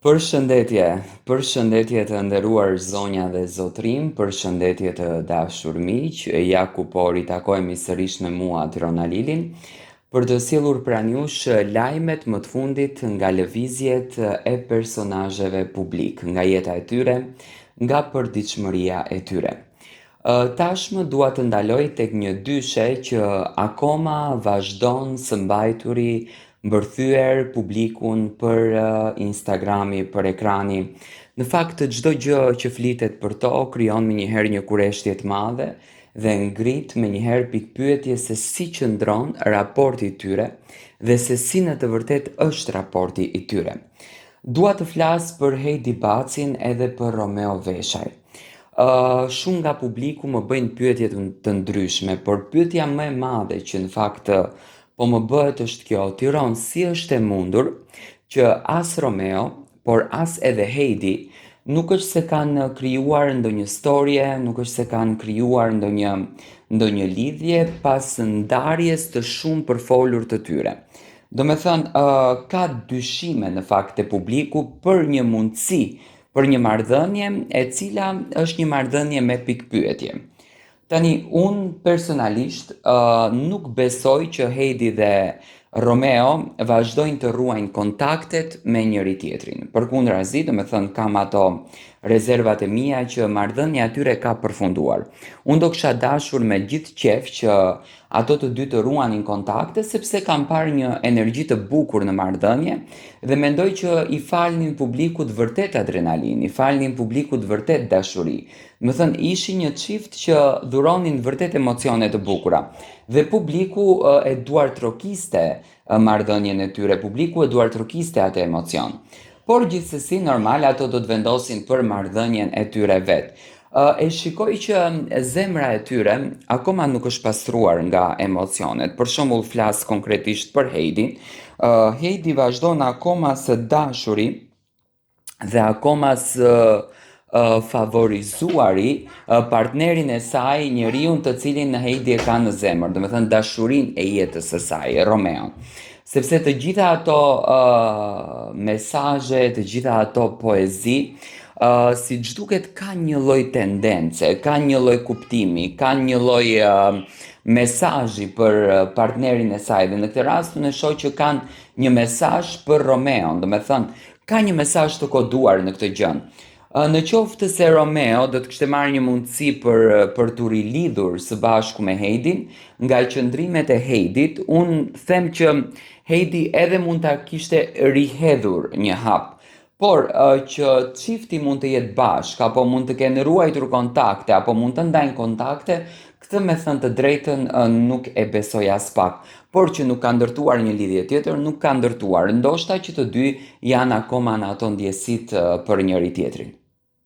Përshëndetje të nderuar zonja dhe zotrim, përshëndetje të dashur miq, ja ku po ritakohemi sërish me mua Tirona Lilin, për të sjellur pranë jush lajmet më të fundit nga lëvizjet e personazheve publik, nga jeta e tyre, nga përditshmëria e tyre. Tashmë dua të ndaloj tek një dyshe që akoma vazhdon së mbajturi mbërthyer publikun për Instagrami, për ekrani. Në fakt çdo gjë që flitet për to krijon menjëherë një kurreshtje të madhe dhe ngrit menjëherë pikpyetje se si qëndron raporti i tyre dhe se si në të vërtetë është raporti i tyre. Dua të flas për Heidi Bacin edhe për Romeo Veshaj. Shumë nga publiku më bëjnë pyetje të ndryshme, por pyetja më e madhe që në fakt po më bëhet është kjo: Tiron, si është e mundur që as Romeo, por as edhe Heidi nuk është se kanë krijuar ndonjë storje, nuk është se kanë krijuar ndonjë lidhje pas ndarjes të shumë përfolur të tyre. Do me thënë, ka dyshime në fakt e publiku për një mundësi, për një marrëdhënie e cila është një marrëdhënie me pikpyetje. Tani, unë personalisht nuk besoj që Heidi dhe Romeo vazhdojnë të ruajnë kontaktet me njëri tjetrin. Përkundrazi, do me thënë, kam ato rezervat e mia që marrëdhënia atyre ka përfunduar. Unë do kisha dashur me gjithë qejf që ato të dy të ruanin kontakte sepse kam parë një energji të bukur në marrëdhënie dhe mendoj që i falnin publikut vërtet adrenalin, i falnin publikut vërtet dashuri. Më thënë, ishin një çift që dhuronin vërtet emocione të bukura. Dhe publiku e duartrokiste marrëdhënien e tyre, publiku e duartrokiste atë emocion. Por gjithsesi normal ato do të vendosin për marrëdhënien e tyre vet. E shikoj që zemra e tyre akoma nuk është pastruar nga emocionet. Për shembull, flas konkretisht për Heidin. Heidi vazhdon akoma së dashuri dhe akoma së favorizuari partnerin e saj, njeriu të cilin Heidi e ka në zemër, do me thënë dashurinë e jetës së saj, Romeo. Sepse të gjitha ato mesazhe, të gjitha ato poezi, si duket ka një lloj tendence, ka një lloj kuptimi, ka një lloj mesazhi për partnerin e saj dhe në këtë rast unë e shoh që kanë një mesazh për Romeo, do me thënë ka një mesazh të koduar në këtë gjë. Në qoftë se Romeo do të kishte marrë një mundësi për t'u rilidhur së bashku me Heidin, nga qëndrimet e Heidit, unë them që Heidi edhe mund ta kishte rihedhur një hap, por që çifti mund të jetë bashk, apo mund të kenë ruajtur kontakte, apo mund të ndajnë kontakte, këtë me thënë të drejtën nuk e besoj as pak. Por që nuk ka ndërtuar një lidhje tjetër, nuk ka ndërtuar. Ndoshta që të dy janë akoma në ato ndjesit për njëri tjetrin.